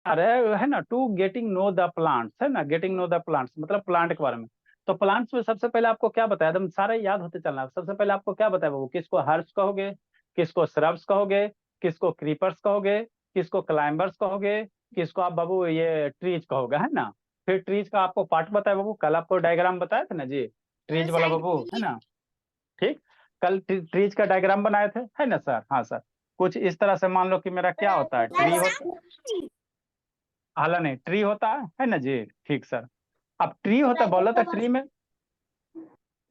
अरे है ना, to getting know the plants, है ना, गेटिंग नो द प्लांट्स मतलब प्लांट के बारे में। तो प्लांट्स में सबसे पहले आपको क्या बताया, एकदम सारा याद होते चलना। सबसे पहले आपको क्या बताया बाबू, किसको हर्ब्स कहोगे, किसको श्रब्स कहोगे, किसको क्रीपर्स कहोगे, किसको क्लाइंबर्स कहोगे, किसको आप बाबू ये ट्रीज कहोगे, है ना। फिर ट्रीज का आपको पार्ट बताया बाबू, कल आपको डायग्राम बताया था ना जी, ट्रीज वाला बाबू, है ना। ठीक, कल ट्रीज का डायग्राम बनाए थे, है ना सर। हाँ सर, कुछ इस तरह से मान लो कि मेरा क्या होता है, ट्री होता है, हाला नहीं, ट्री होता है ना जी। ठीक सर, अब ट्री होता है, बोला था ट्री में,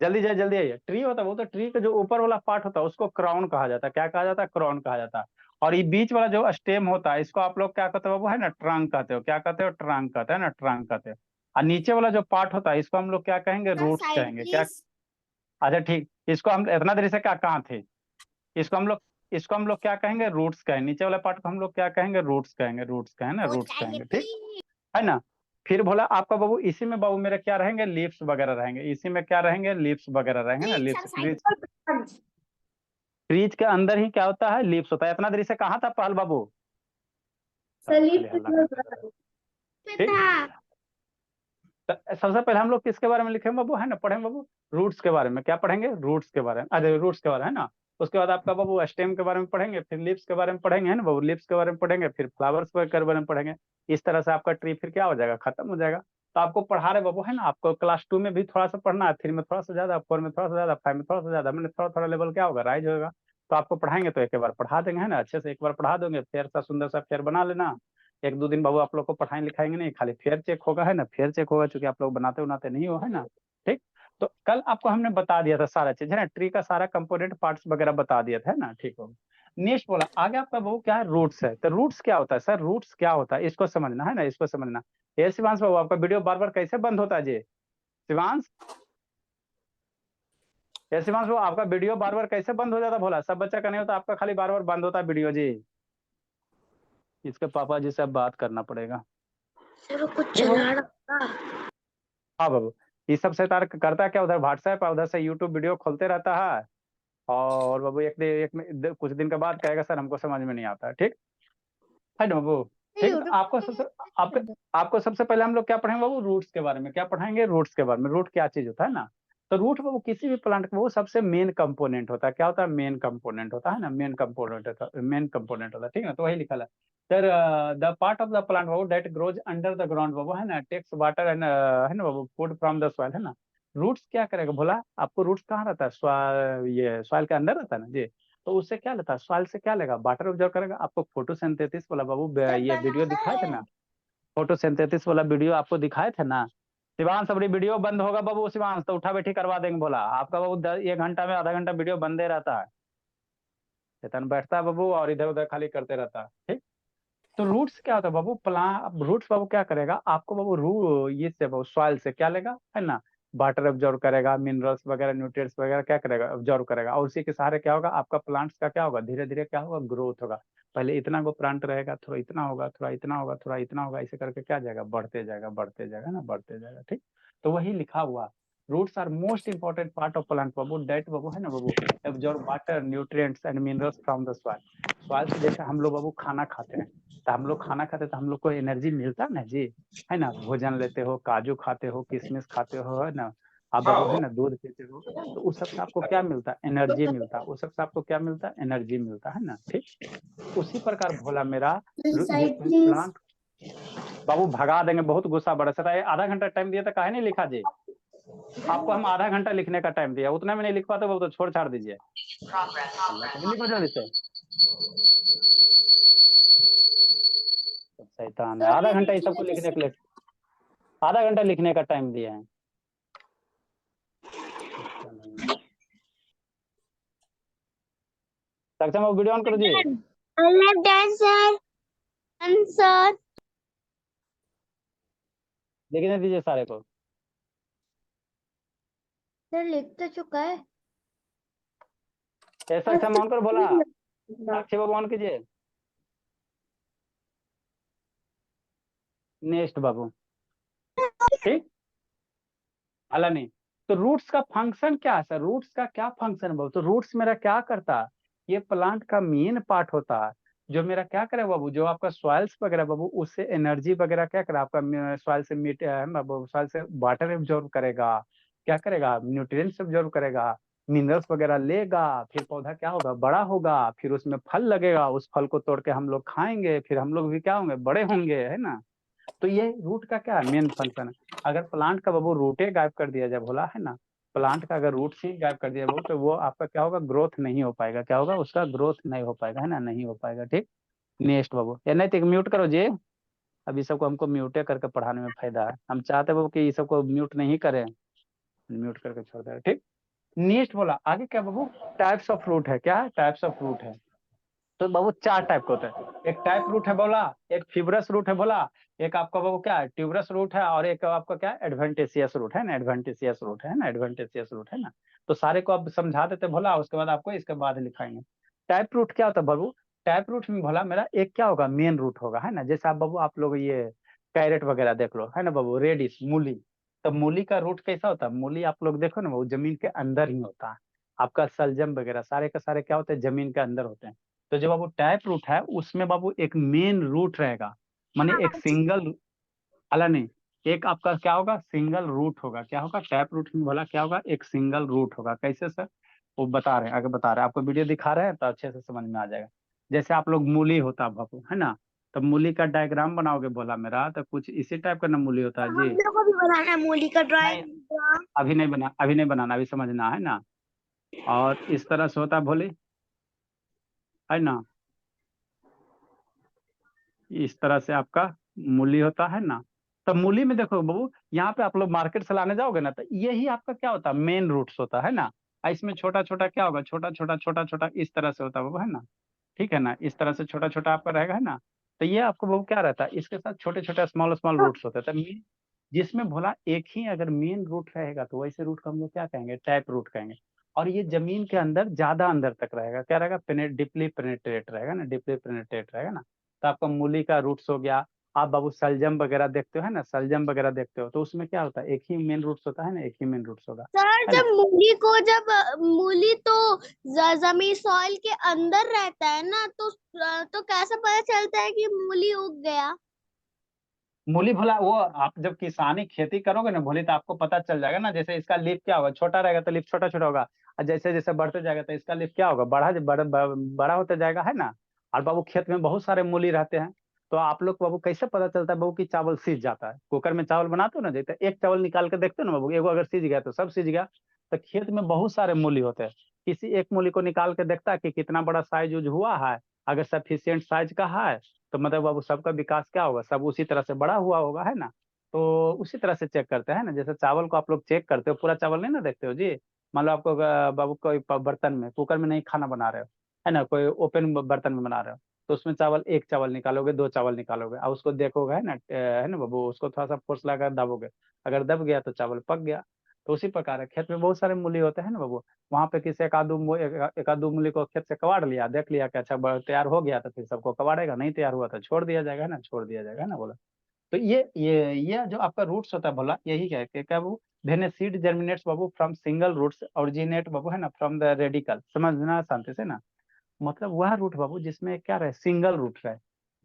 जल्दी जाइए जल्दी आइए, ट्री होता है वो, तो ट्री का जो ऊपर वाला पार्ट होता है उसको क्राउन कहा जाता है। क्या कहा जाता है, क्राउन कहा जाता है। और ये बीच वाला जो स्टेम होता है इसको आप लोग क्या कहते हो वो, है ना, ट्रंक कहते हो। क्या कहते हो, ट्रंक कहते हैं ना, ट्रंक कहते हो। और नीचे वाला जो पार्ट होता है इसको हम लोग क्या कहेंगे, रूट्स कहेंगे। क्या, अच्छा ठीक, इसको हम इतना देरी से क्या कहाँ थे, इसको हम लोग, इसको हम लोग क्या कहेंगे, रूट्स कहेंगे। नीचे वाले पार्ट को हम लोग क्या कहेंगे, रूट्स कहेंगे, रूट्स कहेंगे ना, रूट्स कहेंगे। ठीक है ना। फिर बोला आपका बाबू इसी में बाबू मेरे क्या रहेंगे, लीव्स वगैरह रहेंगे। इसी में क्या रहेंगे, लीव्स वगैरह रहेंगे ना, लीव्स। ट्रीज, ट्रीज के अंदर ही क्या होता है, लीव्स होता है। इतना देरी से कहाँ था पहल बाबू, साला खाली हल्ला करते रह रहे। ठीक, तो सबसे पहले हम लोग किसके बारे में लिखेंगे बाबू, है ना, पढ़ेंगे बाबू, रूट्स के बारे में। क्या पढ़ेंगे, रूट्स के बारे में। अरे रूट्स के बारे में, है ना। उसके बाद आपका बाबू स्टेम के बारे में पढ़ेंगे, फिर लिप्स के बारे में पढ़ेंगे, है ना बाबू, लिप्स के बारे में पढ़ेंगे, फिर फ्लावर्स के बारे में पढ़ेंगे। इस तरह से आपका ट्री फिर क्या हो जाएगा, खत्म हो जाएगा। तो आपको पढ़ा रहे बाबू, है ना, आपको क्लास 2 में भी थोड़ा सा पढ़ना है, 3 में थोड़ा सा ज्यादा, 4 में थोड़ा सा ज्यादा, 5 में थोड़ा सा ज्यादा, मैंने थोड़ा थोड़ा लेवल क्या होगा, राइज होगा। तो आपको पढ़ाएंगे तो एक बार पढ़ा देंगे, है ना, अच्छे से एक बार पढ़ा दोगे, फेयर सा सुंदर सा फेयर बना लेना। एक दो दिन बाबू आप लोग को पढ़ाई लिखाएंगे नहीं, खाली फेयर चेक होगा, है ना, फेयर चेक होगा, चूंकि आप लोग बनाते उनाते नहीं हो, है ना। ठीक, तो कल आपको हमने बता दिया था सारा चीज, है ना, ट्री का सारा कंपोनेंट पार्ट्स वगैरह बता दिया था, है ना। ठीक हो, नेक्स्ट बोला आगे आपका बाबू क्या है, रूट्स है। तो रूट्स क्या होता है सर, रूट्स क्या होता है इसको समझना, है ना, इसको समझना। ये शिवांश बाबू आपका वीडियो बार बार कैसे बंद होता है जी, शिवांश, ये शिवांश बाबू आपका वीडियो बार बार कैसे बंद हो जाता, भोला सब बच्चा का नहीं होता, आपका खाली बार बार बंद होता है वीडियो जी। इसके पापा जी से अब बात करना पड़ेगा। चलो कुछ ठीक बाबू, चला रहा। हाँ बाबू, ये सब शैतान करता क्या, उधर व्हाट्सएप है, उधर से यूट्यूब वीडियो खोलते रहता है। और बाबू कुछ दिन के बाद कहेगा सर हमको समझ में नहीं आता है। ठीक है ना बाबू। ठीक, तो आपको सबसे, आपके, आपको सबसे पहले हम लोग क्या पढ़ेंगे बाबू, रूट्स के बारे में। क्या पढ़ाएंगे, रूट्स के बारे में। रूट क्या चीज होता है ना, तो रूट बाबू किसी भी प्लांट का वो सबसे मेन कंपोनेंट होता है। क्या होता है, मेन कंपोनेंट होता है ना, मेन कंपोनेंट होता है, मेन कंपोनेंट होता है। ठीक है ना, तो वही लिखा है sir, the part of the plant बाबू that grows under the ground बाबू, है ना, टेक्स वाटर एंड, है ना बाबू, फूड फ्रॉम द सॉइल, है ना। रूट्स क्या करेगा भोला, आपको रूट्स कहाँ रहता है, ये सॉइल के अंदर रहता है ना जी। तो उससे क्या लेता है, सॉइल से क्या लेगा, वाटर ऑब्जर्व करेगा। आपको फोटोसिंथेसिस वाला बाबू ये वीडियो दिखाए थे ना, फोटोसिंथेसिस वाला वीडियो आपको दिखाए थे ना। शिवांश सबरी वीडियो बंद होगा बाबू, शिवांश तो उठा बैठी करवा देंगे बोला आपका बाबू, 1 घंटा में आधा घंटा वीडियो बंदे रहता है। चेतन बैठता है बाबू और इधर उधर खाली करते रहता है। ठीक, तो रूट्स क्या होता है बाबू, प्लांट रूट्स बाबू क्या करेगा आपको बाबू, रू ये से बाबू सॉइल से क्या लेगा, है ना, वाटर ऑब्जॉर्व करेगा, मिनरल्स वगैरह, न्यूट्रिएंट्स वगैरह क्या करेगा, ऑब्जॉर्व करेगा। और उसी के सहारे क्या होगा, आपका प्लांट्स का क्या होगा, धीरे धीरे क्या होगा, ग्रोथ होगा। पहले इतना को प्लांट रहेगा, थोड़ा इतना होगा, थोड़ा इतना होगा, थोड़ा इतना होगा, ऐसे करके क्या जाएगा, बढ़ते जाएगा, बढ़ते जाएगा ना, बढ़ते जाएगा। ठीक, तो वही लिखा हुआ, roots are most important part of plant बाबू, डेट बाबू, है ना बाबू, absorb water, nutrients and minerals from the soil. Soil से जैसे हम लोग बाबू खाना खाते हैं, तो हम लोग खाना खाते तो हम लोग को एनर्जी मिलता ना जी, है ना, भोजन लेते हो, काजू खाते हो, किशमिश खाते हो, है ना, आप बाबू, है ना, दूध पीते हो, तो उस सब से आपको क्या मिलता है, एनर्जी मिलता है। उस सब से आपको क्या मिलता है, एनर्जी मिलता है ना। ठीक, उसी प्रकार भोला मेरा ये साइड प्लीज। प्लांट बाबू भगा देंगे, बहुत गुस्सा बरस रहा है। आधा घंटा टाइम दिया था, काहे नहीं लिखा जी, आपको हम आधा घंटा लिखने का टाइम दिया, उतना में नहीं लिख पाते वो तो छोड़ छाड़ दीजिए। अल्लाह को लिखो जल्दी से, शैतान है, आधा घंटा ये सबको लिखने के लिए, आधा घंटा लिखने का टाइम दिया है। सक्षम हो, वीडियो ऑन करो जी, लेफ्ट हैंड सर, आंसर लिखने दीजिए सारे को। सर लिख तो चुका है। ऐसा सक्षम ऑन करो, बोला साक्षी बाबू ऑन कीजिए। नेक्स्ट बाबू, ठीक, अला नहीं। तो रूट्स का फंक्शन क्या है सर, रूट्स का क्या फंक्शन है बाबू, तो रूट्स मेरा क्या करता है, ये प्लांट का मेन पार्ट होता है। जो मेरा क्या करे बाबू, जो आपका सॉइल्स वगैरह बाबू, उससे एनर्जी वगैरह क्या करे आपका, सॉइल से मीट बाबू, सॉइल से वाटर एब्जॉर्ब करेगा, क्या करेगा, न्यूट्रिएंट्स एब्जॉर्ब करेगा, मिनरल्स वगैरह लेगा, फिर पौधा क्या होगा, बड़ा होगा, फिर उसमें फल लगेगा, उस फल को तोड़ के हम लोग खाएंगे, फिर हम लोग भी क्या होंगे, बड़े होंगे, है ना। तो ये रूट का क्या है, मेन फंक्शन है। अगर प्लांट का बाबू रूटे गायब कर दिया जाए भोला, है ना, प्लांट का अगर रूट ही गायब कर दिया बाबू, तो वो आपका क्या होगा, ग्रोथ नहीं हो पाएगा, क्या होगा, उसका ग्रोथ नहीं हो पाएगा, है ना, नहीं हो पाएगा, ठीक। नेक्स्ट बाबू, या नहीं तो म्यूट करो जी। अभी सबको हमको म्यूटे करके पढ़ाने में फायदा है, हम चाहते हैं बाबू कि ये सबको म्यूट नहीं करें, म्यूट करके छोड़ दें, ठीक। नेक्स्ट बोला आगे क्या बाबू, टाइप्स ऑफ रूट है, क्या है, टाइप्स ऑफ रूट है। तो बाबू 4 टाइप के होते हैं, एक टाइप रूट है बोला, एक फिब्रस रूट है बोला, एक आपका बाबू क्या है, ट्यूबरस रूट है, और एक आपका क्या है, एडवेंटिशियस रूट है ना, एडवेंटिशियस रूट है ना, एडवेंटिशियस रूट है ना। तो सारे को आप समझा देते भोला, उसके बाद आपको इसके बाद लिखाएंगे। टाइप रूट क्या होता है बाबू, टाइप रूट में भोला मेरा एक क्या होगा, मेन रूट होगा, है ना। जैसे आप बाबू आप लोग ये कैरेट वगैरह देख लो, है ना बाबू, रेडिश मूली। तो मूली का रूट कैसा होता है, मूली आप लोग देखो ना बाबू, जमीन के अंदर ही होता है। आपका सलजम वगैरह सारे के सारे क्या होते हैं, जमीन के अंदर होते हैं। तो जो बाबू टैप रूट है उसमें बाबू एक मेन रूट रहेगा, माने एक सिंगल, अला नहीं, एक आपका क्या होगा, सिंगल रूट होगा, क्या होगा, टैप रूट में बोला क्या होगा, एक सिंगल रूट होगा। कैसे सर, वो बता रहे हैं, आगे बता रहे हैं, आपको वीडियो दिखा रहे हैं तो अच्छे से समझ में आ जाएगा। जैसे आप लोग मूली होता बाबू, है ना, तो मूली का डायग्राम बनाओगे बोला मेरा, तो कुछ इसी टाइप का ना मूली होता है हम जी। लोग को भी बनाना है मूली का नहीं, ड्राइंग। अभी नहीं बनाना, अभी समझना है ना। और इस तरह से होता है भोली, है ना, इस तरह से आपका मूली होता है ना। तो मूली में देखो बाबू, यहाँ पे आप लोग मार्केट से लाने जाओगे ना, तो यही आपका क्या होता है, मेन रूट्स होता है ना। और इसमें छोटा छोटा क्या होगा, छोटा छोटा छोटा छोटा इस तरह से होता है बाबू, है ना, ठीक है ना, इस तरह से छोटा छोटा आपका रहेगा, है ना। तो ये आपको बाबू क्या रहता है, इसके साथ छोटे छोटे स्मॉल स्मॉल रूट्स होते हैं। तो जिसमें भोला एक ही अगर मेन रूट रहेगा, तो वैसे रूट को हम लोग क्या कहेंगे, टैप रूट कहेंगे। और ये जमीन के अंदर ज्यादा अंदर तक रहेगा, क्या रहेगा, डिपली पेनेट्रेट रहेगा ना, डिपली पेनेट्रेट रहेगा ना। तो आपका मूली का रूट्स हो गया। आप बाबू सलजम वगैरह देखते हो, है ना, सलजम वगैरह देखते हो, तो उसमें क्या होता है, एक ही मेन रूट्स होता है ना, एक ही मेन रूट्स होगा, सर है ना। जब मूली तो जमीन सॉइल के अंदर रहता है ना, तो कैसे पता चलता है कि मूली उग गया। मूली भला वो आप जब किसानी खेती करोगे ना भोली, तो आपको पता चल जाएगा ना। जैसे इसका लीफ क्या होगा, छोटा रहेगा तो लीफ छोटा छोटा होगा, और जैसे जैसे बढ़ते जाएगा तो इसका लीफ क्या होगा, बड़ा होता जाएगा, है ना। और बाबू खेत में बहुत सारे मूली रहते हैं। तो आप लोग बाबू कैसे पता चलता है बाबू कि चावल सीज जाता है, कुकर में चावल बनाते हो ना, जैसे एक चावल निकाल के देखते हो ना बाबू, एगो अगर सीज गया तो सब सीज गया। तो खेत में बहुत सारे मूली होते हैं, किसी एक मूली को निकाल के देखता है कि कितना बड़ा साइज यूज हुआ है। अगर सफिशियंट साइज का है, तो मतलब बाबू सबका विकास क्या होगा, सब उसी तरह से बड़ा हुआ होगा, है ना। तो उसी तरह से चेक करते हैं ना, जैसे चावल को आप लोग चेक करते हो, पूरा चावल नहीं ना देखते हो जी। मान लो आपको बाबू कोई बर्तन में, कुकर में नहीं खाना बना रहे हो, है ना, कोई ओपन बर्तन में बना रहे हो, तो उसमें चावल, एक चावल निकालोगे, दो चावल निकालोगे, और उसको देखोगे, है ना, है ना बाबू, उसको थोड़ा सा फोर्स लगा दबोगे, अगर दब गया तो चावल पक गया। तो उसी प्रकार है, खेत में बहुत सारे मूली होते हैं ना बाबू। वहां पे किसी एक आधू मूली को खेत से कबाड़ लिया, देख लिया कि अच्छा तैयार हो गया, तो फिर सबको कबाड़ेगा, नहीं तैयार हुआ तो छोड़ दिया जाएगा, है ना, छोड़ दिया जाएगा, है ना बोला। तो ये जो आपका रूट्स होता है बोला, यही क्या है कि क्या बाबू, वेन सीड जर्मिनेट्स बाबू फ्रॉम सिंगल रूट्स ओरिजिनेट बाबू, है ना, फ्रॉम द रेडिकल, समझना शांति से ना। मतलब वह रूट बाबू जिसमें क्या रहे, सिंगल रूट रहे।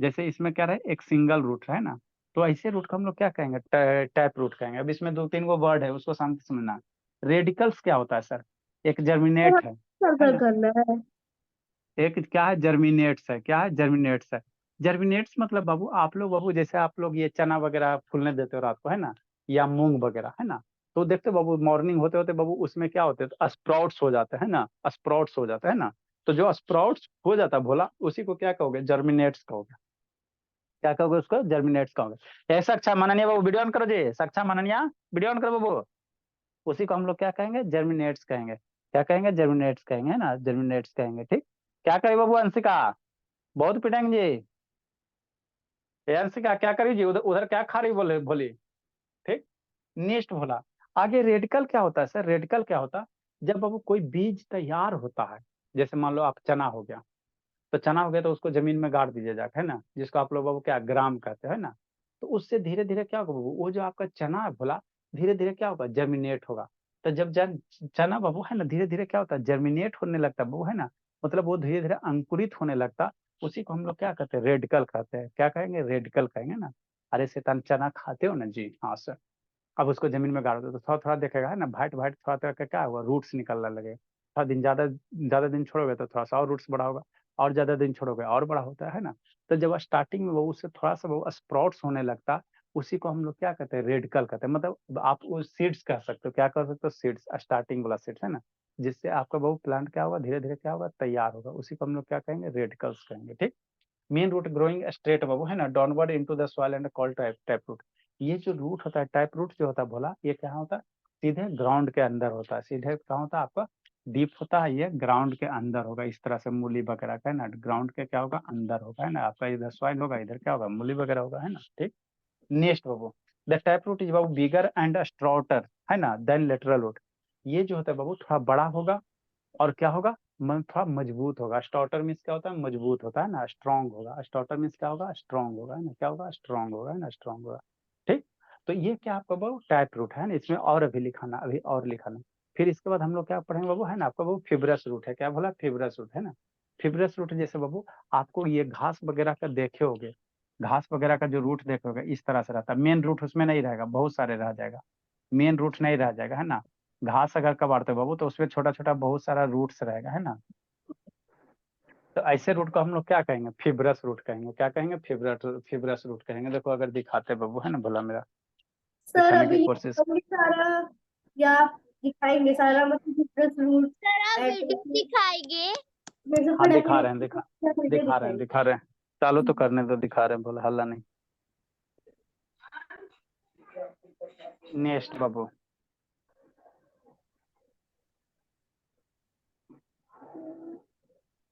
जैसे इसमें क्या रहे, एक सिंगल रूट है ना। तो ऐसे रूट को हम लोग क्या कहेंगे, टैप रूट कहेंगे। अब इसमें दो तीन गो वर्ड है, उसको शांति से समझना। रेडिकल्स क्या होता है सर, एक जर्मिनेट है सर्कल ना, करना है। एक क्या है, जर्मिनेट्स है, क्या है, जर्मिनेट्स है। जर्मिनेट्स मतलब बाबू आप लोग बाबू, जैसे आप लोग ये चना वगैरह फूलने देते हो रात को, है ना, या मूंग वगैरह, है ना। तो देखते हो बाबू, मॉर्निंग होते होते बाबू उसमें क्या होते हैं, तो स्प्राउट्स हो जाते हैं ना, स्प्राउट्स हो जाते हैं ना। तो जो स्प्राउट्स हो जाता है भोला, उसी को क्या कहोगे, जर्मिनेट्स कहोगे। क्या कहोगे उसको, जर्मिनेट्स कहोगे। ऐसा अच्छा माननीय बाबू, वीडियो ऑन करो जी, साक्षा माननीय, वीडियो ऑन करो बाबू। उसी को हम लोग क्या कहेंगे, जर्मिनेट्स कहेंगे। क्या कहेंगे, जर्मिनेट्स कहेंगे, है ना, जर्मिनेट्स कहेंगे, ठीक। क्या कहे बाबू अंशिका, बहुत पिटेंगे जी। ए अंशिका क्या करी जी, उधर उधर क्या खा रही बोले बोली, ठीक। नेक्स्ट बोला आगे, रेडिकल क्या होता है सर, रेडिकल क्या होता है, जब बाबू कोई बीज तैयार होता है। जैसे मान लो आप चना हो गया, तो चना हो गया तो उसको जमीन में गाड़ दीजिए जाके, है ना, जिसको आप लोग बाबू क्या ग्राम कहते हैं, है ना। तो उससे धीरे धीरे क्या होगा बाबू, वो जो आपका चना है भोला, धीरे धीरे क्या होगा, जर्मिनेट होगा। तो जब चना बाबू, है ना, धीरे धीरे क्या होता है, जर्मिनेट होने लगता है बाबू, है ना। मतलब वो धीरे धीरे अंकुरित होने लगता। उसी को हम लोग क्या कहते हैं, रेडिकल कहते हैं। क्या कहेंगे, रेडिकल कहेंगे ना। अरे शैतान चना खाते हो ना जी, हाँ सर। अब उसको जमीन में गाड़ दो तो थोड़ा थोड़ा देखेगा है ना, वाइट वाइट थोड़ा थोड़ा क्या हुआ, रूट्स निकलने लगे। थोड़ा दिन ज्यादा ज्यादा दिन छोड़ोगे तो थोड़ा सा और रूट्स बड़ा होगा, और ज्यादा दिन छोड़ोगे और बड़ा होता है ना। तो जब स्टार्टिंग में वो उससे थोड़ा सा वो स्प्राउट्स होने लगता, उसी को हम लोग क्या कहते हैं, रेडिकल कहते हैं। मतलब आप वो सीड्स कह सकते हो, क्या कह सकते हो, सीड्स, स्टार्टिंग वाला सीड्स है ना, जिससे आपका वो प्लांट क्या होगा, धीरे धीरे क्या होगा, तैयार होगा। उसी को हम लोग क्या कहेंगे, रेडिकल्स कहेंगे। ठीक। मेन रूट ग्रोइंग स्ट्रेट बाबू है ना, downward into the soil and called type root. ये जो रूट होता है, टाइप रूट जो होता है भोला, ये क्या होता है, सीधे ग्राउंड के अंदर होता है। सीधे क्या होता है आपका, डीप होता है, ये ग्राउंड के अंदर होगा। इस तरह से मूली वगैरह का है ना, ग्राउंड के क्या होगा, अंदर होगा है ना आपका। इधर सॉइल होगा, इधर क्या होगा, मूली वगैरह होगा है ना। ठीक। नेक्स्ट बाबू, द टाइप रूट इज बाबू बिगर एंड स्ट्रॉटर है ना देन लेटरल रूट। ये जो होता है बाबू थोड़ा बड़ा होगा, और क्या होगा, थोड़ा मजबूत होगा। स्टार्टर मीन्स क्या होता है, मजबूत होता है ना, स्ट्रांग होगा। स्टार्टर मीन्स क्या होगा, स्ट्रांग होगा है ना, क्या होगा, स्ट्रांग होगा है ना, स्ट्रांग होगा। ठीक। तो ये क्या आपका बाबू टाइप रूट है ना, इसमें और अभी लिखाना, अभी और लिखाना। फिर इसके बाद हम लोग क्या पढ़ेंगे बाबू है ना, आपका बाबू फिब्रस रूट है। क्या बोला, फिब्रस रूट है ना। फिब्रस रूट जैसे बाबू आपको ये घास वगैरह का देखे होगे, घास वगैरह का जो रूट देखे होगे इस तरह से रहता है। मेन रूट उसमें नहीं रहेगा, बहुत सारे रह जाएगा, मेन रूट नहीं रह जाएगा है ना। घास अगर कबाड़ते हो बाबू तो उसमें छोटा छोटा बहुत सारा रूट्स रहेगा है ना। तो ऐसे रूट को हम लोग क्या कहेंगे, फिब्रस रूट कहेंगे। क्या कहेंगे, फिब्रस रूट कहेंगे। देखो अगर दिखाते बाबू है ना, भला मेरा सर दिखाने अभी की कोशिश। ये सारा या दिखाएंगे सारा, मतलब डिफरेंस रूट सर आप वीडियो दिखाएंगे? जैसे हाँ पर दिखा रहे हैं, दिखा रहे हैं, दिखाएंगे। दिखा रहे हैं। चालू तो करने दो, दिखा रहे हैं, बोला हल्ला नहीं। नेक्स्ट बाबू,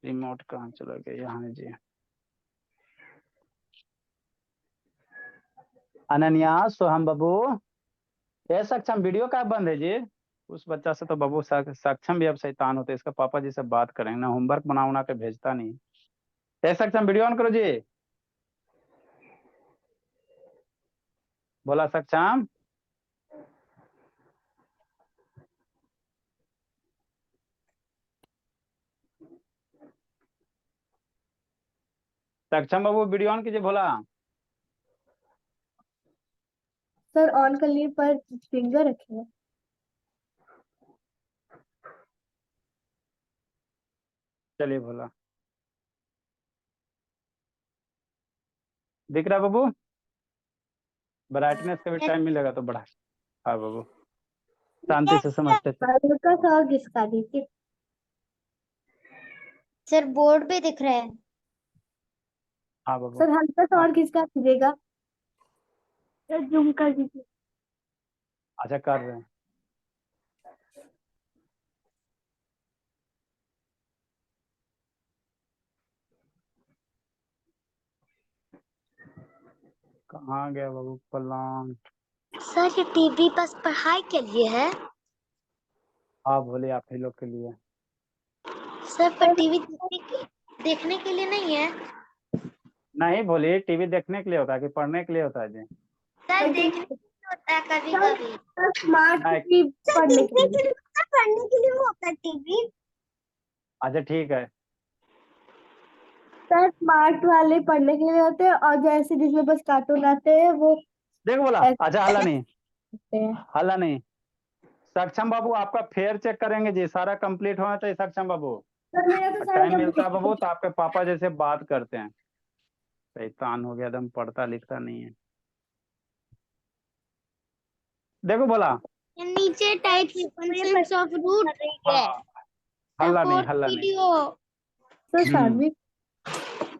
रिमोट कहाँ चला गया, यहाँ जी। अनन्या सोहम बाबू, ये सक्षम वीडियो का बंद है जी। उस बच्चा से तो बाबू सक्षम भी अब शैतान होते, इसका पापा जी से बात करेंगे ना, होमवर्क बना के भेजता नहीं। ये सक्षम वीडियो ऑन करो जी। बोला सक्षम। सक्षम बाबू वीडियो ऑन कीजिए, बोला। सर ऑन कर लिए पर फिंगर रखे हैं। चलिए बोला, दिख रहा है बाबू, ब्राइटनेस का भी टाइम मिलेगा तो बढ़ा। हाँ बाबू, शांति से समझते थे। हल्का सा और घिसका दीजिए। सर बोर्ड पे दिख रहा है। हाँ बाबू। सर हल्का सा हाँ, और घिसका दीजिएगा। सर जूम कर दीजिए। अच्छा कर रहे हैं। कहाँ गया बाबू प्लांट। सर ये टीवी बस पढ़ाई के लिए है? हाँ बोले आप ही लोग के लिए। सर पर टीवी देखने के लिए नहीं है। नहीं बोलिए, टीवी देखने के लिए होता है कि पढ़ने के लिए होता है जी। सर देखने के लिए होता है कभी कभी। सर स्मार्ट नहीं, टीवी पढ़ने के लिए। पढ़ने के लिए होता है टीवी। अच्छा ठीक है। सर स्मार्ट वाले पढ़ने के लिए होते हैं, और जैसे जिसमें बस कार्टून आते हैं वो देखो बोला, ऐसे अच्छा हल्ला नहीं, होते हैं। हल्ला नहीं। सक्षम बाबू आपका फेयर चेक करेंगे जी, सारा कंप्लीट होना चाहिए सक्षम बाबू। सर मेरा तो और सारा टाइम मिलता है बाबू कंप्लीट। तो आपके पापा जैसे बात करते हैं। शैतान हो गया एकदम, पढ़ता लिखता नहीं है। देखो बोला, नीचे टाइप फंक्शंस ऑफ रूट है। हाँ हल्ला नहीं, फोर्थ हल्ला नहीं। वीडियो। सर सानवी।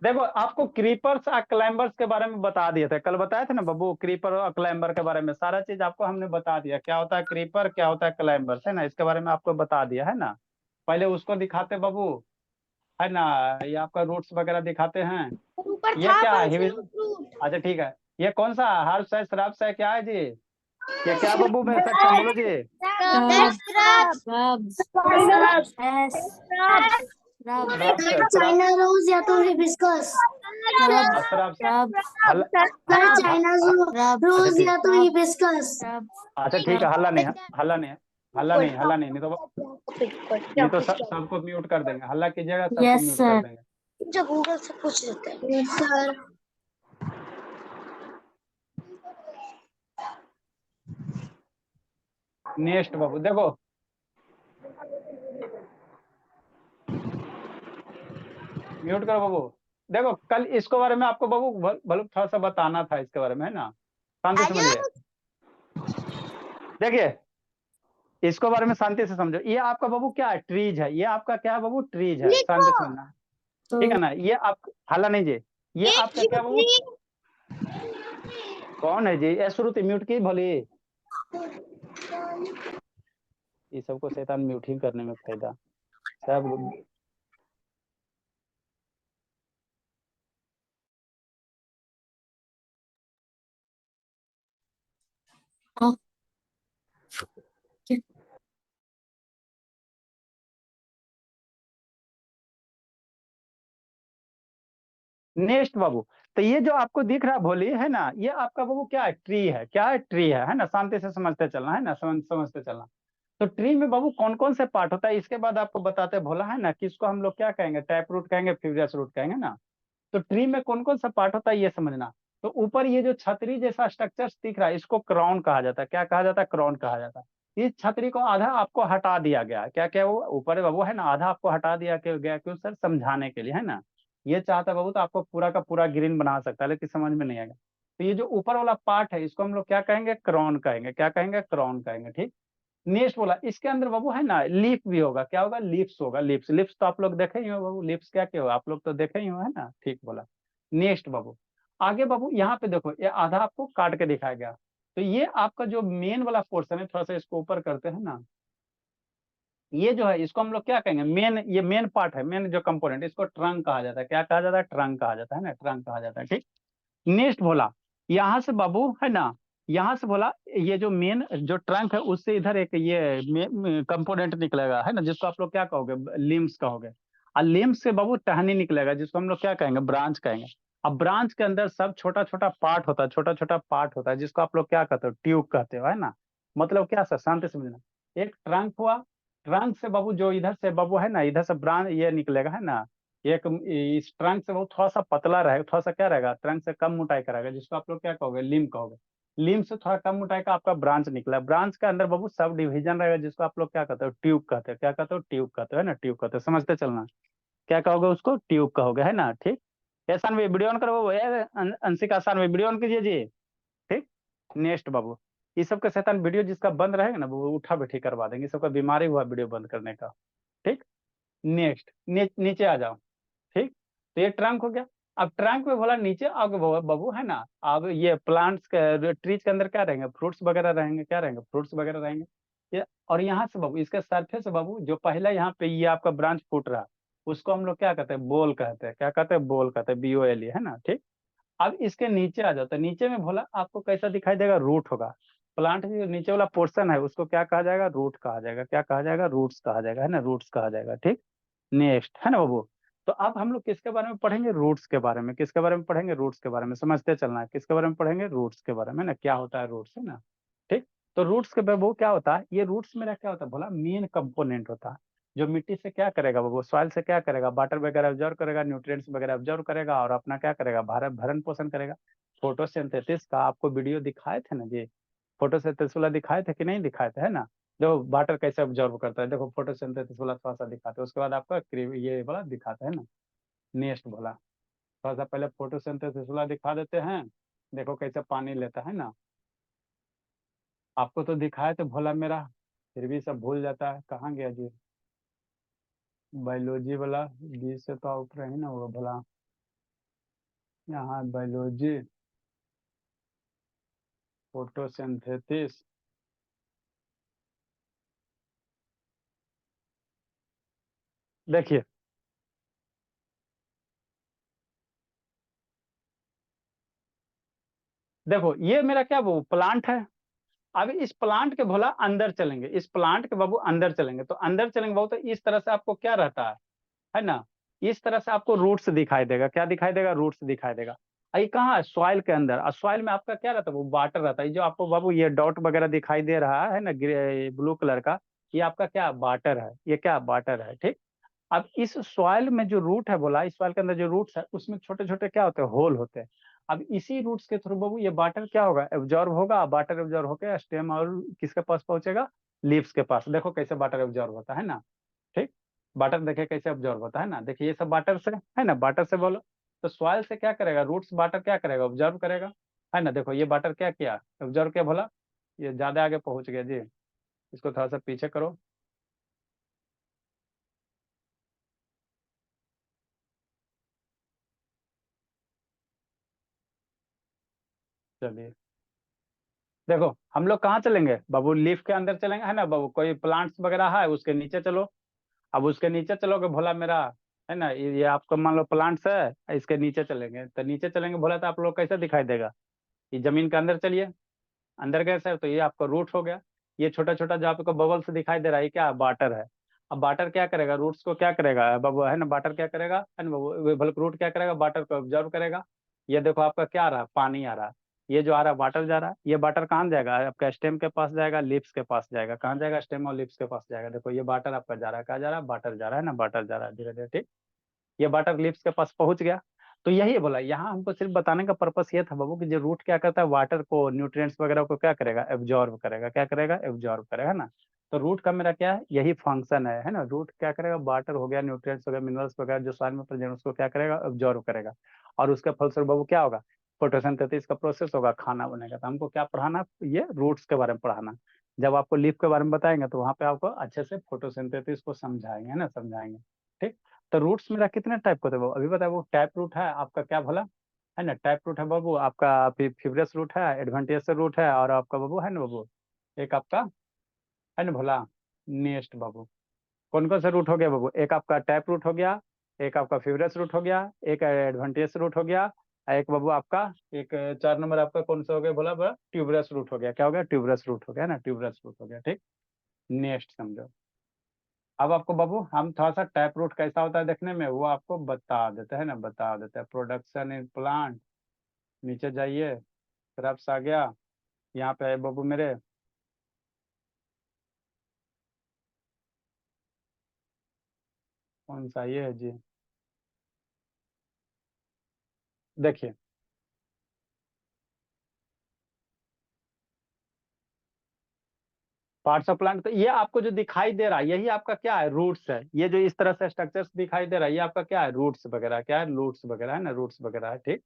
देखो आपको क्रीपर्स और क्लाइंबर्स के बारे में बता दिए थे, कल बताए थे ना बाबू, क्रीपर और क्लाइंबर के बारे में सारा चीज आपको हमने बता दिया। क्या होता है क्रीपर, क्या होता है क्लाइंबर्स है ना, इसके बारे में आपको बता दिया है ना। पहले उसको दिखाते बाबू है ना, ये आपका रूट्स वगैरह दिखाते हैं। ऊपर ये था क्या है फंक्शन ऑफ रूट। अच्छा ठीक है। ये कौन सा हर्ष है, श्राप्स है, क्या है जी, ये क्या बाबू में सक्षम बोलो जी। श्राप्स है, चाइना रोज या तो हिबिस्कस। श्राप्स। हल्ला, चाइना अच्छा रोज ठीक, या तो हिबिस्कस। अच्छा ठीक है, हल्ला नहीं, हल्ला नहीं, हल्ला नहीं, हल्ला नहीं, नहीं तो सबको म्यूट कर देंगे। हल्ला कीजिएगा सबको यस म्यूट कर सर। देंगे। जो गूगल से पूछ लेते हैं सर। नेक्स्ट बाबू देखो, म्यूट करो बाबू। देखो कल इसके बारे में आपको बाबू भले थोड़ा सा बताना था इसके बारे में, है ना, शांति से समझिए। देखिए इसको बारे में शांति से समझो, ये आपका बाबू क्या है, ट्रीज है, ये आपका क्या है बाबू, ट्रीज है, लिखो। शांति से समझना, ठीक है ना। ये आप हल्ला नहीं जी, ये एक आपका क्या बाबू, ट्री। कौन है जी, ये श्रुति म्यूट की भली, ये सबको शैतान म्यूट ही करने में फायदा सब। नेक्स्ट बाबू, तो ये जो आपको दिख रहा है भोली, है ना, ये आपका बाबू क्या है, ट्री है, क्या है, ट्री है ना, शांति से समझते चलना, है ना, समझते चलना। तो ट्री में बाबू कौन कौन से पार्ट होता है, इसके बाद आपको बताते भोला, है ना, कि इसको हम लोग क्या कहेंगे, टैप रूट कहेंगे, फिब्रियस रूट कहेंगे ना। तो ट्री में कौन कौन सा पार्ट होता है ये समझना। तो ऊपर ये जो छतरी जैसा स्ट्रक्चर दिख रहा है, इसको क्राउन कहा जाता है, क्या कहा जाता है, क्राउन कहा जाता है। इस छतरी को आधा आपको हटा दिया गया है, क्या क्या वो ऊपर बाबू, है ना, आधा आपको हटा दिया गया, क्यों सर, समझाने के लिए, है ना। ये चाहता है बाबू तो आपको पूरा का पूरा ग्रीन बना सकता है, लेकिन समझ में नहीं आएगा। तो ये जो ऊपर वाला पार्ट है, इसको हम लोग क्या कहेंगे, क्राउन कहेंगे, क्या कहेंगे, क्राउन कहेंगे, ठीक। नेक्स्ट बोला, इसके अंदर बाबू, है ना, लीफ भी होगा, क्या होगा, लीफ्स होगा, लीफ्स, लीफ्स तो आप लोग देखे ही हो बाबू, लीफ्स क्या क्या हो, आप लोग तो देखे ही हो, है ना, ठीक बोला। नेक्स्ट बाबू, आगे बाबू यहाँ पे देखो, ये आधा आपको काट के दिखाया गया। तो ये आपका जो मेन वाला पोर्शन है, थोड़ा सा इसको ऊपर करते हैं ना, ये जो है इसको हम लोग क्या कहेंगे, मेन, ये मेन पार्ट है, मेन जो कंपोनेंट, इसको ट्रंक कहा जाता है, क्या कहा जाता है, ट्रंक कहा जाता है ना, ट्रंक कहा जाता है, ठीक। नेक्स्ट बोला, यहाँ से बाबू, है ना, यहाँ से बोला, ये जो मेन जो ट्रंक है, उससे इधर एक ये कंपोनेंट निकलेगा, है ना, जिसको आप लोग क्या कहोगे, लिम्स कहोगे। और लिम्स से बाबू टहनी निकलेगा, जिसको हम लोग क्या कहेंगे, ब्रांच कहेंगे। अब ब्रांच के अंदर सब छोटा छोटा पार्ट होता है, छोटा छोटा पार्ट होता है, जिसको आप लोग क्या कहते हो, ट्यूब कहते हो, है ना। मतलब क्या सर, शांति से समझना। एक ट्रंक हुआ, ट्रंक से बाबू जो इधर से बाबू, है ना, इधर से ब्रांच ये निकलेगा, है ना। एक इस ट्रंक से वो थोड़ा सा पतला रहेगा, थोड़ा सा क्या रहेगा, ट्रंक से कम मोटाई का रहेगा, जिसको आप लोग क्या कहोगे, लिम कहोगे। लिम से थोड़ा कम मोटाई का आपका ब्रांच निकला, ब्रांच के अंदर बाबू सब डिवीजन रहेगा, जिसको आप लोग क्या कहते हो, ट्यूब कहते हो, क्या कहते हो, ट्यूब कहते हो, है ना, ट्यूब कहते हो, समझते चलना, क्या कहोगे उसको, ट्यूब कहोगे, है ना, ठीक। ऐसा वीडियो ऑन करो बाबू, अंशिका आसान वीडियो ऑन कीजिए जी, ठीक। नेक्स्ट बाबू, इस सब का शैतान वीडियो जिसका बंद रहेगा ना, वो उठा बैठी करवा देंगे, सबका बीमारी हुआ वीडियो बंद करने का, ठीक। नेक्स्ट नीचे आ जाओ, ठीक। तो ये ट्रंक हो गया। अब ट्रंक में बोला नीचे आगे बाबू, है ना, अब ये प्लांट्स के ट्रीज के अंदर क्या रहेंगे, फ्रूट्स वगैरह रहेंगे, क्या रहेंगे, फ्रूट्स वगैरह रहेंगे। ये और यहाँ से बाबू, इसके सरफेस से बाबू, जो पहला यहाँ पे ये आपका ब्रांच फूट रहा, उसको हम लोग क्या कहते हैं, बोल कहते हैं, क्या कहते हैं, बोल कहते हैं, BOLE, है ना, ठीक। अब इसके नीचे आ जाता है, नीचे में भोला आपको कैसा दिखाई देगा, रूट होगा। प्लांट जो नीचे वाला पोर्शन है, उसको क्या कहा जाएगा, रूट कहा जाएगा, क्या कहा जाएगा, रूट्स कहा जाएगा, है ना, रूट्स कहा जाएगा, ठीक। नेक्स्ट, है ना बाबू। तो अब हम लोग किसके बारे में पढ़ेंगे, रूट्स के बारे में, किसके बारे में पढ़ेंगे, रूट्स के बारे में, समझते चलना है, किसके बारे में पढ़ेंगे, रूट्स के बारे में ना, क्या होता है रूट्स, है ना, ठीक। तो रूट्स के बाबू क्या होता है, ये रूट्स मेरा क्या होता है बोला, मेन कंपोनेंट होता है, जो मिट्टी से क्या करेगा बाबू, सॉइल से क्या करेगा, वाटर वगैरह ऑब्जर्व करेगा, न्यूट्रिएंट्स वगैरह ऑब्जर्व करेगा, और अपना क्या करेगा, भरण पोषण करेगा। फोटोसिंथेसिस का आपको वीडियो दिखाए थे ना जी, फोटोसिंथेसिस वाला दिखाए थे कि नहीं दिखाए थे, है ना। देखो वाटर कैसे ऑब्जर्व करता है, देखो फोटोसिंथेसिस वाला थोड़ा सा दिखाते हैं, उसके बाद आपका ये वाला दिखाते हैं ना। नेक्स्ट बोला, थोड़ा सा पहले फोटोसिंथेसिस वाला दिखा देते हैं, देखो कैसे पानी लेता है ना। आपको तो दिखाए तो भोला मेरा, फिर भी सब भूल जाता है, कहाँ गया जी, बायोलॉजी वाला, बी से तो आउट रही ना वो भला, यहाँ बायोलॉजी, फोटोसिंथेसिस, देखिए, देखो ये मेरा क्या वो प्लांट है। अब इस प्लांट के भोला अंदर चलेंगे, इस प्लांट के बाबू अंदर चलेंगे, तो अंदर चलेंगे बाबू, तो इस तरह से आपको क्या रहता है ना, इस तरह से आपको रूट्स दिखाई देगा, क्या दिखाई देगा, रूट्स दिखाई देगा। ये कहाँ है, सॉइल के अंदर, और सॉइल में आपका क्या रहता है, वो वाटर रहता है, जो आपको बाबू ये डॉट वगैरह दिखाई दे रहा है ना, ब्लू कलर का, ये आपका क्या वाटर है, ये क्या वाटर है, ठीक। अब इस सॉइल में जो रूट है बोला, इस सॉइल के अंदर जो रूट्स है उसमें छोटे छोटे क्या होते हैं, होल होते हैं। अब इसी रूट्स के थ्रू बाबू ये वाटर क्या होगा, एब्जॉर्ब होगा, वाटर एब्जॉर्ब होकर स्टेम और किसके पास पहुंचेगा, लीव्स के पास। देखो कैसे वाटर एब्जॉर्ब होता है ना, ठीक। वाटर देखे कैसे एब्जॉर्ब होता है ना, देखिए ये सब वाटर से है ना, वाटर से बोलो। तो सॉइल से क्या करेगा, रूट्स वाटर क्या करेगा, ऑब्जर्व करेगा, है ना। देखो ये वाटर क्या किया, ऑब्जर्व किया, बोला ये ज्यादा आगे पहुंच गया जी, इसको थोड़ा सा पीछे करो। चलिए देखो हम लोग कहाँ चलेंगे बाबू, लीफ के अंदर चलेंगे, है ना बाबू। कोई प्लांट्स वगैरह है उसके नीचे चलो। अब उसके नीचे चलोगे भोला मेरा, है ना, ये आपका मान लो प्लांट्स है, इसके नीचे चलेंगे, तो नीचे चलेंगे भोला, तो आप लोग कैसे दिखाई देगा, ये जमीन के अंदर चलिए। अंदर गए सर, तो ये आपका रूट हो गया। ये छोटा छोटा जो आपको बबल्स दिखाई दे रहा है, ये क्या वाटर है। अब वाटर क्या करेगा, रूट्स को क्या करेगा बाबू, है ना, वाटर क्या करेगा, है ना बाबू, बल्कि रूट क्या करेगा, वाटर को ऑब्जर्व करेगा। ये देखो आपका क्या आ रहा है, पानी आ रहा है। ये जो आ रहा है वाटर जा रहा है, ये वाटर कहाँ जाएगा, आपका स्टेम के पास जाएगा, लिप्स के पास जाएगा, कहाँ जाएगा, स्टेम और लिप्स के पास जाएगा। देखो ये वाटर आपका जा रहा है, कहाँ जा रहा है, वाटर जा रहा है ना, वाटर जा रहा है धीरे धीरे, ठीक। ये वाटर लिप्स के पास पहुंच गया। तो यही बोला, यहाँ हमको सिर्फ बताने का पर्पस ये था बाबू कि जो रूट क्या करता है, वाटर को, न्यूट्रिएंट्स वगैरह को क्या करेगा, एब्जॉर्ब करेगा, क्या करेगा, एब्जॉर्ब करेगा ना। तो रूट का मेरा क्या है, यही फंक्शन है ना। रूट क्या करेगा, वाटर हो गया, न्यूट्रिएंट्स हो गया, मिनरल्स वगैरह जो सॉइल में प्रेजेंट, उसको क्या करेगा, एब्जॉर्ब करेगा। और उसके फलस्वरूप बाबू क्या होगा, फोटोसिंथेसिस का प्रोसेस होगा, खाना बनेगा। तो हमको क्या पढ़ाना, ये रूट्स के बारे में पढ़ाना। जब आपको लीफ के बारे में बताएंगे तो वहां पे आपको अच्छे से फोटोसिंथेसिस को समझाएंगे, है ना, समझाएंगे, ठीक। तो रूट्स मेरा कितने टाइप के होते हैं वो अभी बताया, वो टाइप रूट है आपका क्या भला, है ना, टाइप रूट है बाबू आपका, फिब्रस रूट है, एडवेंटियस रूट है, और आपका बाबू है ना बाबू, एक आपका है ना भोला, नेक्स्ट बाबू। कौन कौन सा रूट हो गया बाबू, एक आपका टाइप रूट हो गया, एक आपका फिब्रस रूट हो गया, एक एडवेंटियस रूट हो गया, एक बाबू आपका, एक 4 नंबर आपका कौन सा हो गया बोला बोला, ट्यूबरस रूट हो गया, क्या हो गया, ट्यूबरस रूट हो गया ना, ट्यूबरस रूट हो गया, ठीक। नेक्स्ट समझो। अब आपको बाबू हम थोड़ा सा टैप रूट कैसा होता है देखने में, वो आपको बता देते हैं ना, बता देते हैं। प्रोडक्शन इन प्लांट, नीचे जाइए, क्रप्स आ गया, यहाँ पे है बाबू मेरे, कौन सा ये है जी, देखिए पार्ट्स ऑफ प्लांट। तो ये आपको जो दिखाई दे रहा है यही आपका क्या है, रूट्स है। ये जो इस तरह से स्ट्रक्चर्स दिखाई दे रहा है ये आपका क्या है, रूट्स वगैरह, क्या है, रूट्स वगैरह, है ना, रूट्स वगैरह है, ठीक।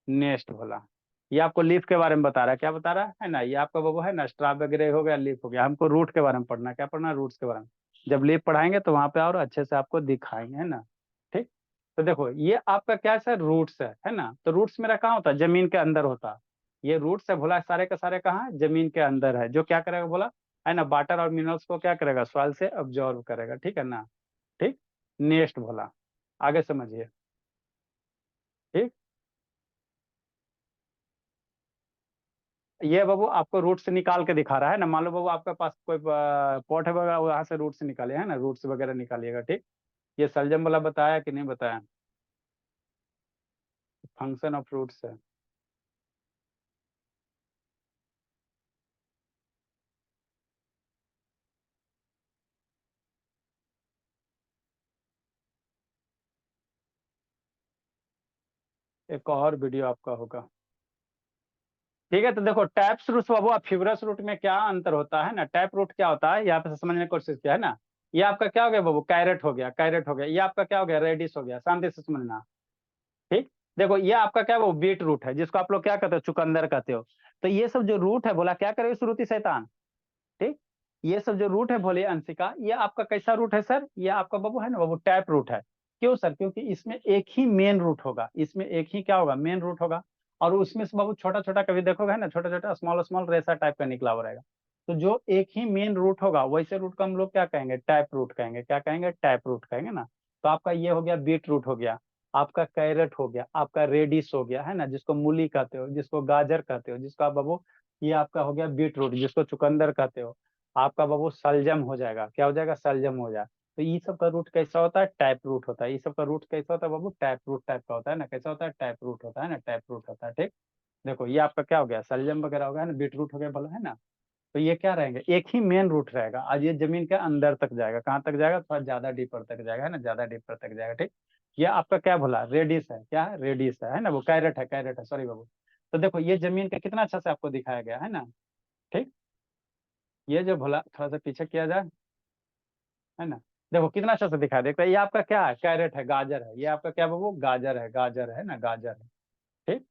नेक्स्ट बोला, ये आपको लीफ के बारे में बता रहा है, क्या बता रहा है ना, ये आपका वो है ना, स्ट्रॉ वगैरह हो गया, लीफ हो गया। हमको रूट के बारे में पढ़ना है, क्या पढ़ना है, रूट्स के बारे में। जब लीफ पढ़ाएंगे तो वहां पे और अच्छे से आपको दिखाएंगे, है ना, ठीक। तो देखो ये आपका क्या है, रूट्स है ना। तो रूट्स मेरा कहाँ होता है, जमीन के अंदर होता है। ये रूट्स है बोला, सारे के सारे कहाँ है, जमीन के अंदर है। जो क्या करेगा बोला, है ना, वाटर और मिनरल्स को क्या करेगा, सॉइल से अब्जॉर्व करेगा, ठीक है ना, ठीक। नेक्स्ट बोला, आगे समझिए, ठीक। ये बाबू आपको रूट से निकाल के दिखा रहा है ना। मान लो बाबू आपके पास कोई पॉट है वगैरह, वहां से रूट से निकाले, है ना, रूट्स वगैरह निकालिएगा, ठीक। ये सलजम वाला बताया कि नहीं बताया, फंक्शन ऑफ रूट्स है। एक और वीडियो आपका होगा, ठीक है। तो देखो टैप्स रूट बाबू, आप फिब्रस रूट में क्या अंतर होता है ना, टैप रूट क्या होता है यहाँ पे समझने की कोशिश किया है ना। ये आपका क्या हो गया बाबू, कैरेट हो गया, कैरेट हो गया। ये आपका क्या हो गया, रेडिस हो गया, शांति से समझना, ठीक। देखो ये आपका क्या है, वो बीट रूट है, जिसको आप लोग क्या कहते हो, चुकंदर कहते हो। तो ये सब जो रूट है बोला, क्या करे श्रुति शैतान, ठीक। ये सब जो रूट है भोले अंशिका, ये आपका कैसा रूट है सर, ये आपका बाबू है ना बाबू, टैप रूट है। क्यों सर, क्योंकि इसमें एक ही मेन रूट होगा, इसमें एक ही क्या होगा, मेन रूट होगा। और उसमें से बाबू छोटा छोटा कभी देखोगे है ना, छोटा छोटा स्मॉल स्मॉल रेसा टाइप का निकला हुआ रहेगा। तो जो एक ही मेन रूट होगा वैसे रूट को हम लोग क्या कहेंगे, टैप रूट कहेंगे, क्या कहेंगे, टैप रूट कहेंगे ना। तो आपका ये हो गया बीट रूट हो गया, आपका कैरेट हो गया, आपका रेडिस हो गया, है ना, जिसको मूली कहते हो, जिसको गाजर कहते हो, जिसको आप बाबू, ये आपका हो गया बीट रूट, जिसको चुकंदर कहते हो। आपका बाबू सलजम हो जाएगा, क्या हो जाएगा, सलजम हो जाएगा। तो ये सब का रूट कैसा होता है, टाइप रूट होता है। ये सब का रूट कैसा होता है बाबू, टाइप रूट टाइप का होता है ना, कैसा होता है, टाइप रूट होता है ना, टाइप रूट होता है, ठीक। देखो ये आपका क्या हो गया, सलजम वगैरह हो गया ना, बीट रूट हो गया बोला है ना। तो ये क्या रहेंगे, एक ही मेन रूट रहेगा। आज ये जमीन के अंदर तक जाएगा, कहाँ तक जाएगा, थोड़ा ज्यादा डीपर तक जाएगा, है ना, ज्यादा डीपर तक जाएगा। ठीक, ये आपका क्या बोला, रेडिस है, क्या है, रेडिस है ना, वो कैरेट है, कैरेट है, सॉरी बाबू। तो देखो ये जमीन का कितना अच्छा से आपको दिखाया गया है ना। ठीक, ये जो भोला थोड़ा सा पीछे किया जाए, है ना, देखो कितना अच्छा से दिखाया, देखो ये आपका क्या है, कैरेट है, गाजर है, ये आपका क्या बाबू, गाजर है, गाजर है ना, गाजर है। ठीक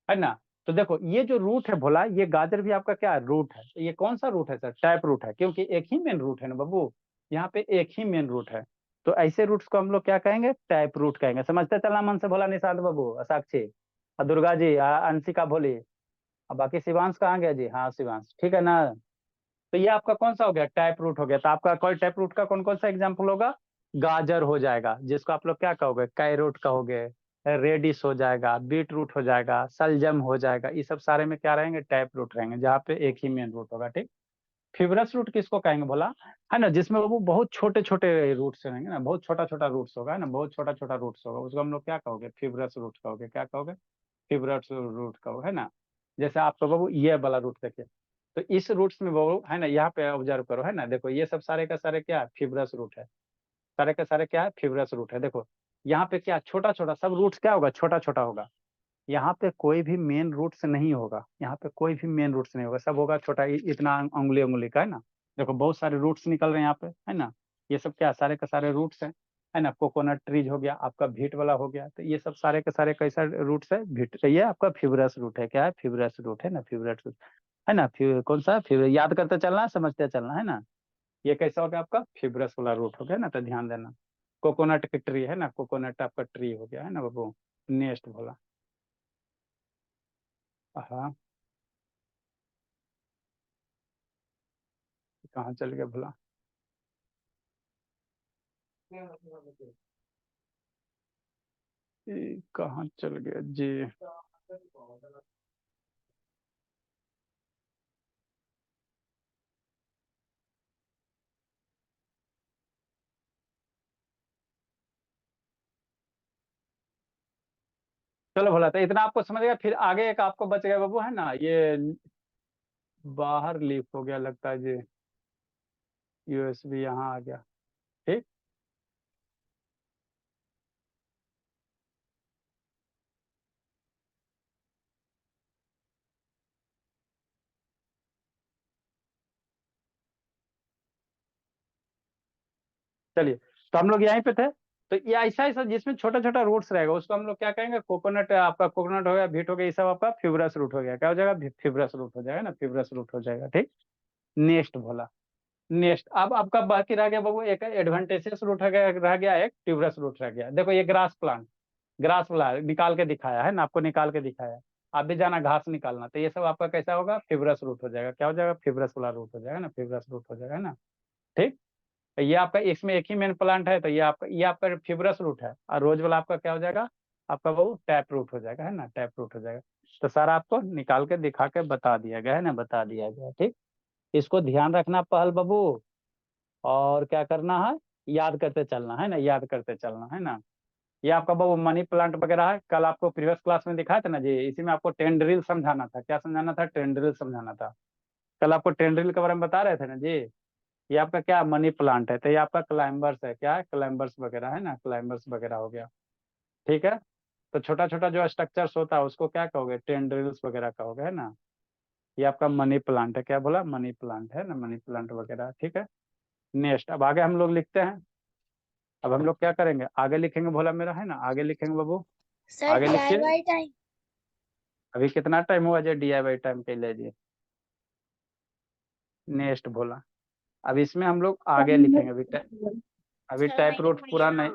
है ना। तो देखो ये जो रूट है भोला, ये गाजर भी आपका क्या रूट है, तो ये कौन सा रूट है सर, टैप रूट है, क्योंकि एक ही मेन रूट है ना बाबू, यहाँ पे एक ही मेन रूट है। तो ऐसे रूट्स को हम लोग क्या कहेंगे, टैप रूट कहेंगे। समझते चलना मन से भोला, निशांत बाबू, साक्षी, दुर्गा जी, अंशिका भोली, और बाकी शिवांश कहाँ गया जी, हाँ शिवांश, ठीक है ना। तो ये आपका कौन सा हो गया, टैप रूट हो गया। तो आपका कोई टैप रूट का कौन कौन सा एग्जाम्पल होगा, गाजर हो जाएगा, जिसको आप लोग क्या कहोगे, कैरोट कहोगे, रेडिश हो जाएगा, बीट रूट हो जाएगा, सलजम हो जाएगा, ये सब सारे में क्या रहेंगे, टैप रूट रहेंगे, जहाँ पे एक ही मेन रूट होगा। ठीक, फिब्रस रूट किसको कहेंगे बोला, है ना, जिसमें वो बहुत छोटे छोटे रूट्स रहेंगे ना, बहुत छोटा छोटा रूट्स होगा, है ना, बहुत छोटा छोटा रूट्स होगा, उसको हम लोग क्या कहोगे, फिब्रस रूट कहोगे, क्या कहोगे, फिब्रस रूट कहोगे, है ना। जैसे आपका बाबू ये वाला रूट देखिए, तो इस रूट्स में वो है ना, यहाँ पे ऑब्जर्व करो, है ना, देखो ये सब सारे का सारे क्या है, फिब्रस रूट है, सारे का सारे क्या है, फिब्रस रूट है। देखो यहाँ पे क्या छोटा छोटा सब रूट्स क्या होगा, छोटा छोटा होगा। यहाँ पे कोई भी मेन रूट्स नहीं होगा, यहाँ पे कोई भी मेन रूट्स नहीं होगा, सब होगा छोटा, इतना अंगुली अंगुली का, है ना। देखो बहुत सारे रूट्स निकल रहे हैं यहाँ पे, है ना, ये सब क्या सारे के सारे रूट्स हैं, है ना। कोकोनट ट्रीज हो गया आपका, भीट वाला हो गया, तो ये सब सारे के सारे कैसा रूट्स है, भीट, तो ये आपका फिब्रस रूट है, क्या है, फिब्रस रूट है ना, फिब्रस रूट, है ना। कौन सा फिर याद करते चलना, समझते चलना, है ना। ये कैसा हो गया आपका, फिब्रस वाला रूट हो गया ना, तो ध्यान देना। कोकोनट की ट्री है ना, कोकोनट आपका ट्री हो गया, है ना बाबू, नेक्स्ट बोला। हाँ, कहाँ चल गया भला, ये कहाँ चल गया जी। चलो भला, तो इतना आपको समझ गया, फिर आगे एक आपको बच गया बाबू, है ना, ये बाहर लीक हो गया लगता है जी, यूएसबी यहाँ आ गया। ठीक, चलिए, तो हम लोग यहीं पे थे। तो ये ऐसा ऐसा जिसमें छोटा छोटा रूट्स रहेगा, उसको हम लोग क्या कहेंगे, कोकोनट, आपका कोकोनट हो गया, बीट हो गया, ये सब आपका फिब्रस रूट हो गया, क्या हो जाएगा, फिब्रस रूट हो जाएगा ना, फिब्रस रूट हो जाएगा। ठीक, नेक्स्ट बोला, नेक्स्ट अब आपका बाकी रह गया बाबू, एक एडवांटेजेस रूट रह गया, एक ट्यूबरस रूट रह गया। देखो ये ग्रास प्लांट, ग्रास वाला निकाल के दिखाया है ना, आपको निकाल के दिखाया, आप भी जाना घास निकालना, तो ये सब आपका कैसा होगा, फिब्रस रूट हो जाएगा, क्या हो जाएगा, फिब्रस वाला रूट हो जाएगा ना, फिब्रस रूट हो जाएगा ना। ठीक, तो ये आपका इसमें एक ही मेन प्लांट है, तो ये आपका फिब्रस रूट है, और रोज वाला आपका क्या हो जाएगा, आपका वो टैप रूट हो जाएगा, है ना, टैप रूट हो जाएगा। तो सारा आपको निकाल के दिखा के बता दिया गया है ना, बता दिया गया। ठीक, इसको ध्यान रखना पहल बाबू, और क्या करना है, याद करते चलना, है ना, याद करते चलना, है ना। ये आपका बाबू मनी प्लांट वगैरह है, कल आपको प्रीवियस क्लास में दिखाया था ना जी, इसी में आपको टेंड्रिल समझाना था, क्या समझाना था, टेंड्रिल समझाना था। कल आपको टेंड्रिल के बारे में बता रहे थे ना जी। ये आपका क्या मनी प्लांट है, तो ये आपका क्लाइंबर्स है, क्या है, क्लाइंबर्स वगैरह, है ना, क्लाइंबर्स वगैरह हो गया। ठीक है, तो छोटा छोटा जो स्ट्रक्चर्स होता है उसको क्या कहोगे, टेंड्रिल्स वगैरह कहोगे, है ना। ये आपका मनी प्लांट है, क्या बोला, मनी प्लांट है ना, मनी प्लांट वगैरह। ठीक है, नेक्स्ट अब आगे हम लोग लिखते हैं। अब हम लोग क्या करेंगे, आगे लिखेंगे भोला मेरा, है ना, आगे लिखेंगे बाबू, सर आगे लिखिए। DIY time. अभी कितना टाइम हुआ जी, DIY टाइम के लिए जी, नेक्स्ट भोला। अब इसमें हम लोग आगे लिखेंगे, अभी सर टाइप मैंने रूट पूरा नहीं,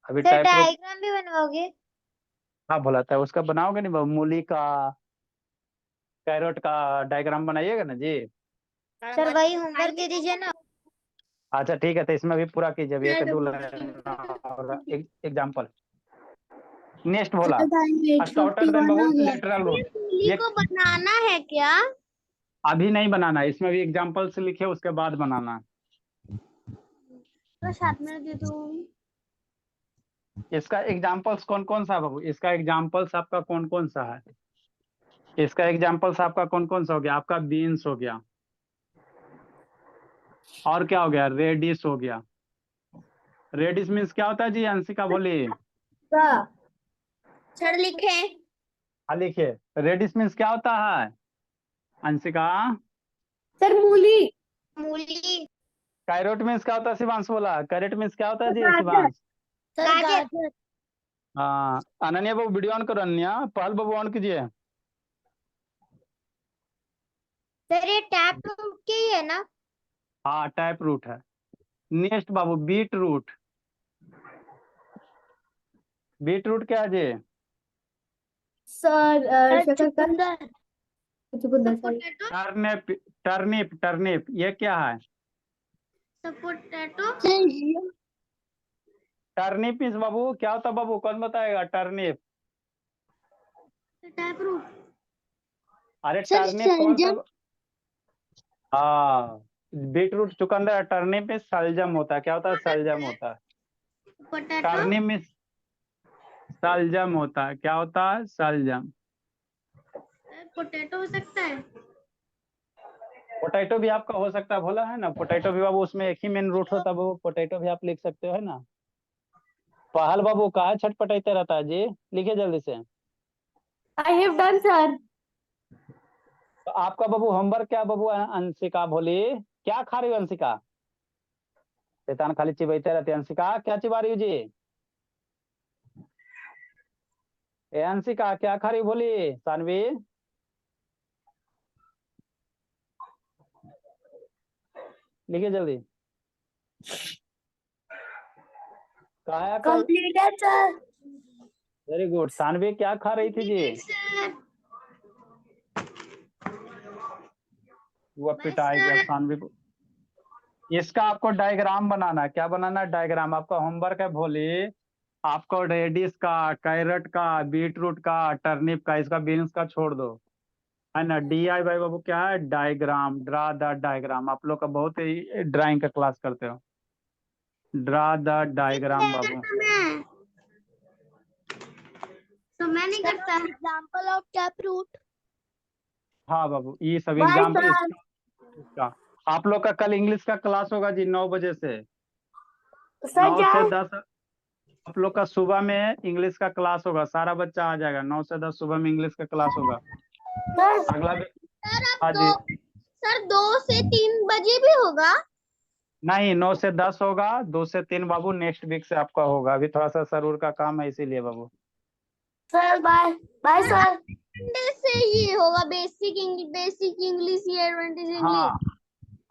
अभी सर टाइप रूट, डायग्राम भी बनवाओगे। हाँ भोला था, उसका बनाओगे नहीं बाबू, मूली का, कैरेट का डायग्राम बनाइएगा ना जी। सर वही होमवर्क दे दीजिए ना। अच्छा ठीक है, तो इसमें भी पूरा कीजिए, अभी एक दो और example. Next Bhola, time 8:50 starter then बाबू, हो गया। Lateral root. मूली ये को बनाना है क्या। अभी नहीं बनाना है, इसमें भी एग्जाम्पल्स लिखे उसके बाद बनाना है। तो साथ में दे दूं। इसका एग्जाम्पल्स कौन कौन सा है बाबू, इसका एग्जाम्पल्स आपका कौन कौन सा है, इसका एग्जाम्पल्स आपका कौन कौन सा हो गया? आपका बीन्स हो गया, और क्या हो गया? रेडिश हो गया। रेडिश मीन्स क्या होता है जी? अंशिका बोलिए। का सर लिखे। हाँ लिखिए, रेडिश मीन्स क्या होता है अंशिका? सर मूली। मूली। कैरोट मीन्स क्या होता है? शिवांश बोला। कैरेट मीन्स क्या होता है जी? गाजर। शिवांश। सर गाजर। हाँ, अनन्या बाबू वीडियो ऑन करो। अनन्या, पहल बाबू ऑन कीजिए। सर ये टैप रूट के ही है ना? हाँ, टैप रूट है। नेक्स्ट बाबू, बीट रूट। बीट रूट क्या है जी? सर शकरकंद। चुकंदर। चुकंदर sorry. Potato. Turnip. Turnip, turnip ये क्या है? पोटैटो। टर्निप मीन्स बाबू क्या होता है? बाबू कौन बताएगा? टर्निप। Tap root. अरे सर टर्निप कौन सा? शलजम। हाँ, बीट रूट चुकंदर। टर्निप में सलजम होता है। क्या होता है? सलजम होता है। पोटैटो। टर्निप में सलजम होता है। क्या होता है? सलजम। पोटैटो हो सकता है। पोटैटो भी आपका हो सकता है, बोला है ना। पोटैटो भी बाबू उसमें एक ही मेन रूट होता है बाबू। पोटैटो भी आप लिख सकते हो, है ना। पहल बाबू कहा छटपटाते रहता है जी? लिखिए जल्दी से। I have done sir. तो आपका बाबू होमवर्क क्या बाबू? अंशिका बोली क्या खा रही हो अंशिका? शैतान खाली चिबैते रहते। अंशिका क्या चिबा रही हो जी? ए अंशिका क्या खा रही हो? बोली सानवी। लिखिए जल्दी। कहा है आपका? Completed sir. Very good. Saanvi क्या खा रही थी जी? सर। वो पिटाएगा सानवी को। इसका आपको डायग्राम बनाना है। क्या बनाना है? डायग्राम। आपका होमवर्क है भोली। आपको रेडिश का, कैरेट का, बीट रूट का, टर्निप का, इसका बीन्स का छोड़ दो, है ना। DIY बाबू क्या है? डायग्राम। Draw the diagram. आप लोग का बहुत ही ड्राइंग का क्लास करते हो। ड्रा द डायग्राम बाबू। तो मैं नहीं करता। Example of tap root. हाँ बाबू, ये सब बाय एग्जाम्पल सर। इसका। आप लोग का कल इंग्लिश का क्लास होगा जी 9 बजे से। सर 9 से जाए। 10 आप लोग का सुबह में इंग्लिश का क्लास होगा। सारा बच्चा आ जाएगा। 9 से 10 सुबह में इंग्लिश का क्लास होगा। सर अगला सर अब हाँ दो। जी। सर 2 से 3 बजे भी होगा? नहीं, 9 से 10 होगा। 2 से 3 बाबू नेक्स्ट वीक से आपका होगा। अभी थोड़ा सा सरूर का काम है, इसीलिए बाबू। Sir bye bye sir sir. अब Monday से ये होगा बेसिक इंग्लिश ये एडवांटेज इंग्लिश। हाँ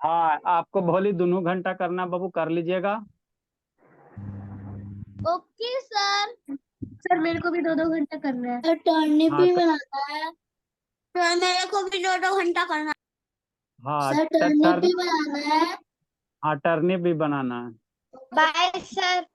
हाँ, आपको भोली दोनों घंटा करना बाबू, कर लीजिएगा। Okay sir. सर मेरे को भी 2-2 घंटा करना है। टर्निप हाँ भी तो बनाना है। सर मेरे को भी 2-2 घंटा करना हाँ, है। सर टर्निप भी बनाना है। हाँ टर्निप भी बनाना है। Bye sir.